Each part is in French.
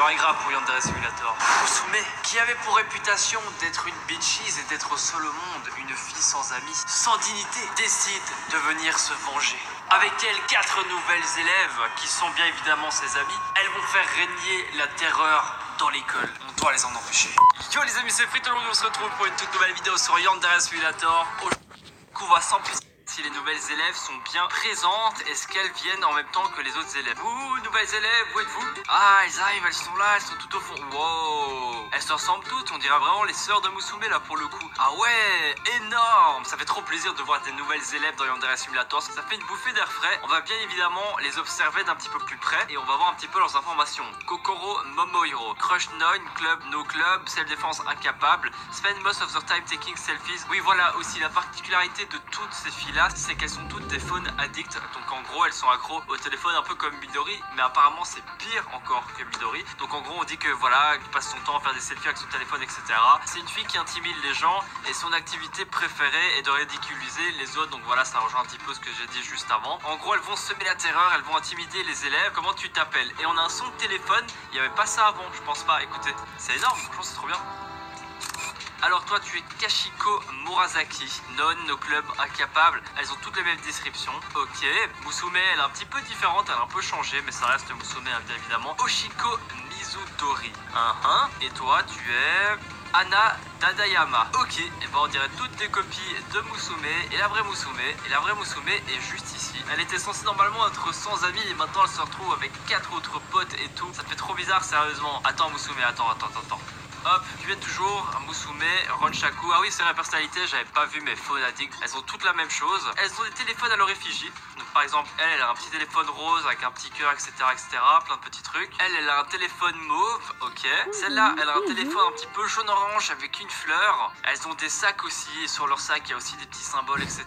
L'heure est grave pour Yandere Simulator. Musume, qui avait pour réputation d'être une bitchise et d'être seule au monde, une fille sans amis, sans dignité, décide de venir se venger. Avec elle, 4 nouvelles élèves, qui sont bien évidemment ses amis. Elles vont faire régner la terreur dans l'école. On doit les en empêcher. Yo les amis, c'est Frito, aujourd'hui on se retrouve pour une toute nouvelle vidéo sur Yandere Simulator. On va sans plus si les nouvelles élèves sont bien présentes. Est-ce qu'elles viennent en même temps que les autres élèves? Ouh, nouvelles élèves, où êtes-vous? Ah, elles arrivent, elles sont là, elles sont tout au fond. Wow, elles se ressemblent toutes, on dirait vraiment les sœurs de Musume là pour le coup. Ah ouais, énorme. Ça fait trop plaisir de voir des nouvelles élèves dans Yandere Simulator. Ça fait une bouffée d'air frais. On va bien évidemment les observer d'un petit peu plus près et on va voir un petit peu leurs informations. Kokoro Momohiro, Crush 9, Club No Club, Self-Défense Incapable, Spend most of their time taking selfies. Oui, voilà aussi la particularité de toutes ces filles-là, c'est qu'elles sont toutes des phones addicts. Donc en gros, elles sont accros au téléphone un peu comme Midori, mais apparemment c'est pire encore que Midori. Donc en gros, on dit que voilà, elle passe son temps à faire des selfies avec son téléphone, etc. C'est une fille qui intimide les gens et son activité préférée est de ridiculiser les autres. Donc voilà, ça rejoint un petit peu ce que j'ai dit juste avant. En gros, elles vont semer la terreur, elles vont intimider les élèves. Comment tu t'appelles? Et on a un son de téléphone, il n'y avait pas ça avant, je pense pas. Écoutez, c'est énorme, franchement c'est trop bien. Alors toi tu es Kashiko Murasaki, non, no club, incapable, elles ont toutes les mêmes descriptions. Ok, Musume elle est un petit peu différente, elle a un peu changé, mais ça reste Musume hein, bien évidemment. Oshiko Mizudori, et toi tu es Anna Dadayama. Ok, et ben on dirait toutes des copies de Musume, et la vraie Musume est juste ici. Elle était censée normalement être sans amis et maintenant elle se retrouve avec 4 autres potes et tout. Ça te fait trop bizarre sérieusement. Attends Musume, attends. Hop, tu viens toujours, Musume, Ronshaku. Ah oui, c'est la personnalité, j'avais pas vu mes phones addicts. Elles ont toutes la même chose. Elles ont des téléphones à leur effigie. Donc par exemple, elle a un petit téléphone rose avec un petit cœur, etc., plein de petits trucs. Elle a un téléphone mauve, ok. Celle-là, elle a un téléphone un petit peu jaune-orange avec une fleur. Elles ont des sacs aussi, et sur leur sac, il y a aussi des petits symboles, etc.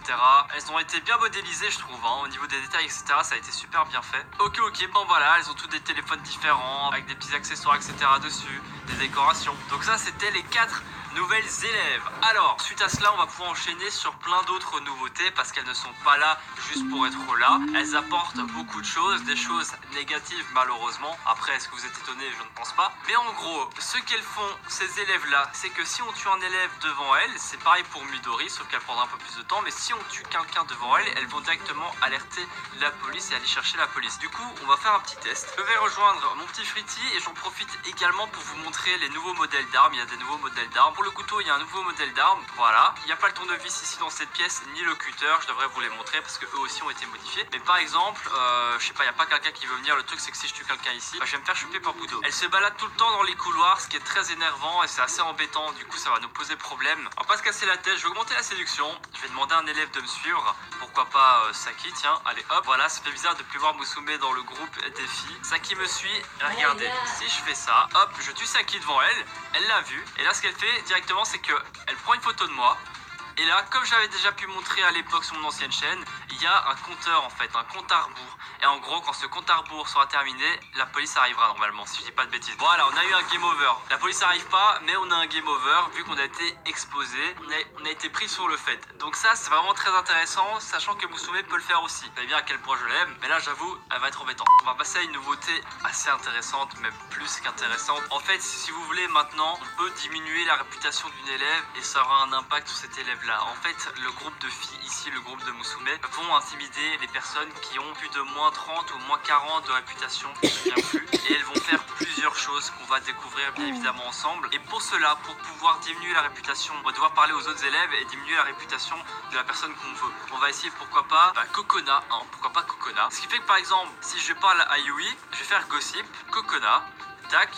Elles ont été bien modélisées, je trouve, hein. Au niveau des détails, etc., ça a été super bien fait. Ok, bon voilà, elles ont tous des téléphones différents, avec des petits accessoires, etc. dessus, des décorations. Donc ça c'était les 4 nouvelles élèves. Alors suite à cela on va pouvoir enchaîner sur plein d'autres nouveautés parce qu'elles ne sont pas là juste pour être là. Elles apportent beaucoup de choses, des choses négatives malheureusement. Après est-ce que vous êtes étonnés? Je ne pense pas. Mais en gros ce qu'elles font ces élèves là, c'est que si on tue un élève devant elles, c'est pareil pour Midori sauf qu'elle prendra un peu plus de temps. Mais si on tue quelqu'un devant elles, elles vont directement alerter la police et aller chercher la police. Du coup on va faire un petit test. Je vais rejoindre mon petit Fritty et j'en profite également pour vous montrer les nouveaux modèles d'armes. Il y a des nouveaux modèles d'armes. Pour le couteau, il y a un nouveau modèle d'arme. Voilà. Il n'y a pas le tournevis ici dans cette pièce, ni le cutter. Je devrais vous les montrer parce que eux aussi ont été modifiés. Mais par exemple, je sais pas, il n'y a pas quelqu'un qui veut venir. Le truc, c'est que si je tue quelqu'un ici, je vais me faire choper par Budo. Elle se balade tout le temps dans les couloirs, ce qui est très énervant et c'est assez embêtant. Du coup, ça va nous poser problème. On va pas se casser la tête. Je vais augmenter la séduction. Je vais demander à un élève de me suivre. Pourquoi pas Saki, tiens. Allez, hop. Voilà, ça fait bizarre de plus voir Musume dans le groupe des filles. Saki me suit. Regardez, si je fais ça, hop, je tue Saki devant elle. Elle l'a vu. Et là, ce qu'elle fait directement, c'est que elle prend une photo de moi. Et là, comme j'avais déjà pu montrer à l'époque sur mon ancienne chaîne, il y a un compteur en fait, un compte à rebours. Et en gros, quand ce compte à rebours sera terminé, la police arrivera normalement, si je dis pas de bêtises. Voilà, on a eu un game over. La police arrive pas, mais on a un game over, vu qu'on a été exposé, on a été pris sur le fait. Donc ça, c'est vraiment très intéressant, sachant que Musume peut le faire aussi. Vous savez bien à quel point je l'aime, mais là, j'avoue, elle va être embêtante. On va passer à une nouveauté assez intéressante, même plus qu'intéressante. En fait, si vous voulez, maintenant, on peut diminuer la réputation d'une élève et ça aura un impact sur cet élève là. En fait, le groupe de filles ici, le groupe de Musume, vont intimider les personnes qui ont plus de moins 30 ou moins 40 de réputation, je ne me souviens plus. Et elles vont faire plusieurs choses qu'on va découvrir bien évidemment ensemble. Et pour cela, pour pouvoir diminuer la réputation, on va devoir parler aux autres élèves et diminuer la réputation de la personne qu'on veut. On va essayer pourquoi pas Kokona, hein, pourquoi pas Kokona. Ce qui fait que par exemple, si je parle à Yui, je vais faire Gossip, Kokona, tac.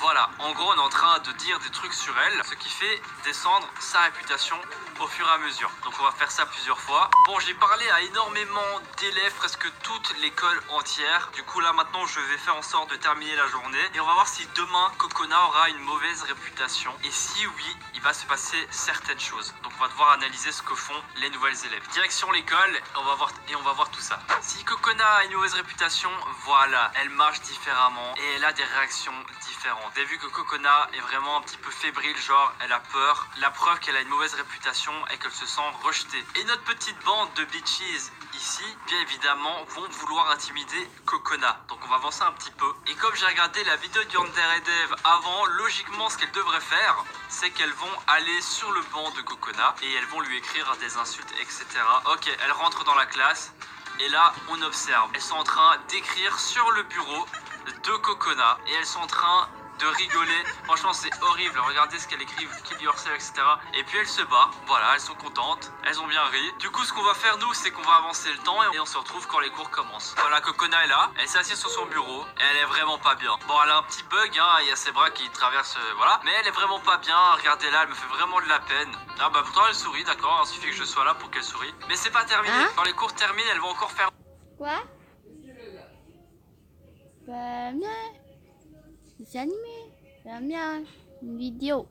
Voilà, en gros on est en train de dire des trucs sur elle, ce qui fait descendre sa réputation au fur et à mesure. Donc on va faire ça plusieurs fois. Bon, j'ai parlé à énormément d'élèves, presque toute l'école entière. Du coup là maintenant je vais faire en sorte de terminer la journée. Et on va voir si demain Kokona aura une mauvaise réputation. Et si oui, il va se passer certaines choses. Donc on va devoir analyser ce que font les nouvelles élèves. Direction l'école, on va voir tout ça. Si Kokona a une mauvaise réputation, voilà, elle marche différemment et elle a des réactions différentes. Vous avez vu que Kokona est vraiment un petit peu fébrile, genre elle a peur. La preuve qu'elle a une mauvaise réputation est qu'elle se sent rejetée. Et notre petite bande de bitches ici, bien évidemment, vont vouloir intimider Kokona. Donc on va avancer un petit peu. Et comme j'ai regardé la vidéo de Yandere et Dev avant, logiquement ce qu'elles devraient faire, c'est qu'elles vont aller sur le banc de Kokona et elles vont lui écrire des insultes, etc. Ok, elle rentre dans la classe et là on observe. Elles sont en train d'écrire sur le bureau de Kokona et elles sont en train de rigoler. Franchement c'est horrible, regardez ce qu'elle écrit, kill yourself, etc. Et puis elles se battent, voilà, elles sont contentes, elles ont bien ri. Du coup ce qu'on va faire nous, c'est qu'on va avancer le temps et on se retrouve quand les cours commencent. Voilà, Kokona est là, elle s'est assise sur son bureau et elle est vraiment pas bien. Bon, elle a un petit bug, hein, il y a ses bras qui traversent, voilà. Mais elle est vraiment pas bien, regardez là, elle me fait vraiment de la peine. Ah bah pourtant elle sourit, d'accord, il suffit que je sois là pour qu'elle sourie. Mais c'est pas terminé, quand les cours terminent, elle va encore faire... Quoi? Bah bien, c'est animé, j'aime bien, une vidéo.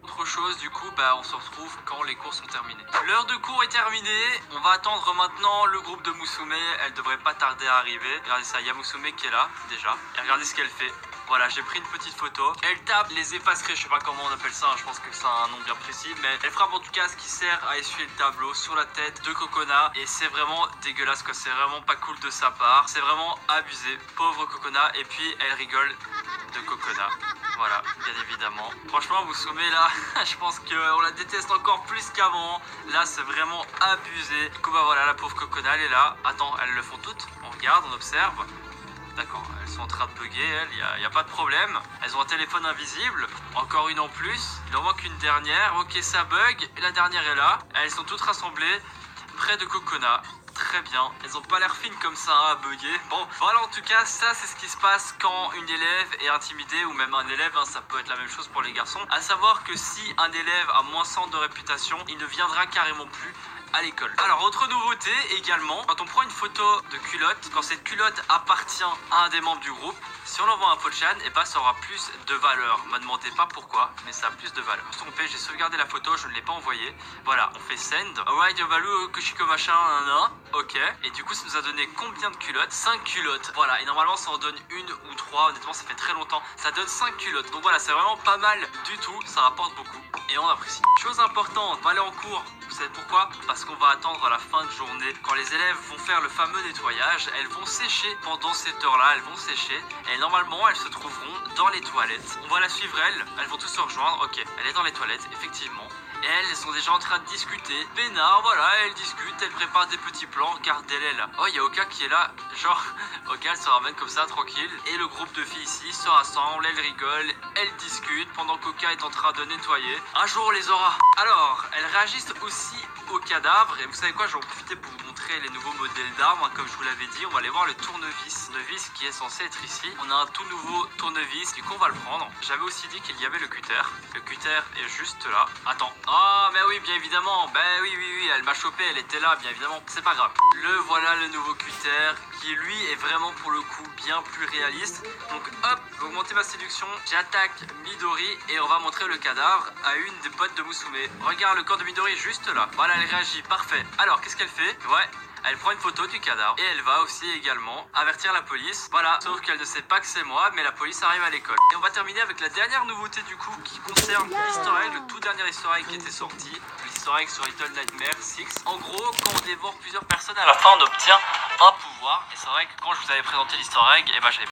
Autre chose, du coup, bah on se retrouve quand les cours sont terminés. L'heure de cours est terminée, on va attendre maintenant le groupe de Musume, elle devrait pas tarder à arriver. Regardez ça, il y a Musume qui est là, déjà, et regardez ce qu'elle fait. Voilà, j'ai pris une petite photo. Elle tape les effaceries, je sais pas comment on appelle ça, hein, je pense que c'est un nom bien précis, mais elle frappe en tout cas ce qui sert à essuyer le tableau sur la tête de Kokona et c'est vraiment dégueulasse quoi, c'est vraiment pas cool de sa part, c'est vraiment abusé, pauvre Kokona, et puis elle rigole de Kokona. Voilà, bien évidemment. Franchement, Musume là, je pense qu'on la déteste encore plus qu'avant. Là, c'est vraiment abusé. Du coup, bah voilà, la pauvre Kokona, elle est là. Attends, elles le font toutes. On regarde, on observe. D'accord, elles sont en train de bugger, elles, y a pas de problème. Elles ont un téléphone invisible, encore une en plus. Il en manque une dernière, ok ça bug, et la dernière est là. Elles sont toutes rassemblées près de Kokona. Très bien, elles ont pas l'air fines comme ça à bugger. Bon, voilà en tout cas, ça c'est ce qui se passe quand une élève est intimidée ou même un élève, hein, ça peut être la même chose pour les garçons. À savoir que si un élève a moins 100 de réputation, il ne viendra carrément plus à l'école. Alors autre nouveauté également, quand on prend une photo de culotte, quand cette culotte appartient à un des membres du groupe, si on l'envoie à un Pochan, et bah ça aura plus de valeur. Me demandez pas pourquoi, mais ça a plus de valeur. Je me suis trompé, j'ai sauvegardé la photo, je ne l'ai pas envoyée. Voilà, on fait send. Alright, value Kushiko machin, ok. Et du coup ça nous a donné combien de culottes? 5 culottes. Voilà, et normalement ça en donne une ou 3, honnêtement ça fait très longtemps. Ça donne 5 culottes. Donc voilà, c'est vraiment pas mal du tout, ça rapporte beaucoup. Et on apprécie. Chose importante, on va aller en cours. Vous savez pourquoi? Parce qu'on va attendre la fin de journée. Quand les élèves vont faire le fameux nettoyage, elles vont sécher pendant cette heure-là, elles vont sécher. Et normalement, elles se trouveront dans les toilettes. On va la suivre, elles vont tous se rejoindre. Ok, elle est dans les toilettes, effectivement. Et elles sont déjà en train de discuter. Bénard, voilà, elles discutent, elles préparent des petits plans. Regardez-les là. Oh, il y a Oka qui est là. Genre, Oka, elle se ramène comme ça, tranquille. Et le groupe de filles ici se rassemble, elles rigolent, elles discutent pendant qu'Oka est en train de nettoyer. Un jour, on les aura. Alors, elles réagissent aussi au cadavre. Et vous savez quoi, je vais en profiter pour vous montrer les nouveaux modèles d'armes. Comme je vous l'avais dit, on va aller voir le tournevis. Le tournevis qui est censé être ici. On a un tout nouveau tournevis, du coup on va le prendre. J'avais aussi dit qu'il y avait le cutter. Le cutter est juste là. Attends. Ah, mais oui, bien évidemment. Ben oui, elle m'a chopé, elle était là, bien évidemment. C'est pas grave. Le voilà, le nouveau cutter, qui lui est vraiment pour le coup bien plus réaliste. Donc hop, je vais augmenter ma séduction. J'attaque Midori et on va montrer le cadavre à une des potes de Musume. Regarde le corps de Midori juste là. Voilà, elle réagit, parfait. Alors, qu'est-ce qu'elle fait? Ouais. Elle prend une photo du cadavre et elle va aussi également avertir la police. Voilà, sauf qu'elle ne sait pas que c'est moi, mais la police arrive à l'école. Et on va terminer avec la dernière nouveauté du coup qui concerne l'easter egg, le tout dernier easter egg qui était sorti. L'easter egg sur Little Nightmares 6. En gros, quand on dévore plusieurs personnes, à la fin on obtient un pouvoir. Et c'est vrai que quand je vous avais présenté l'easter egg, et ben j'avais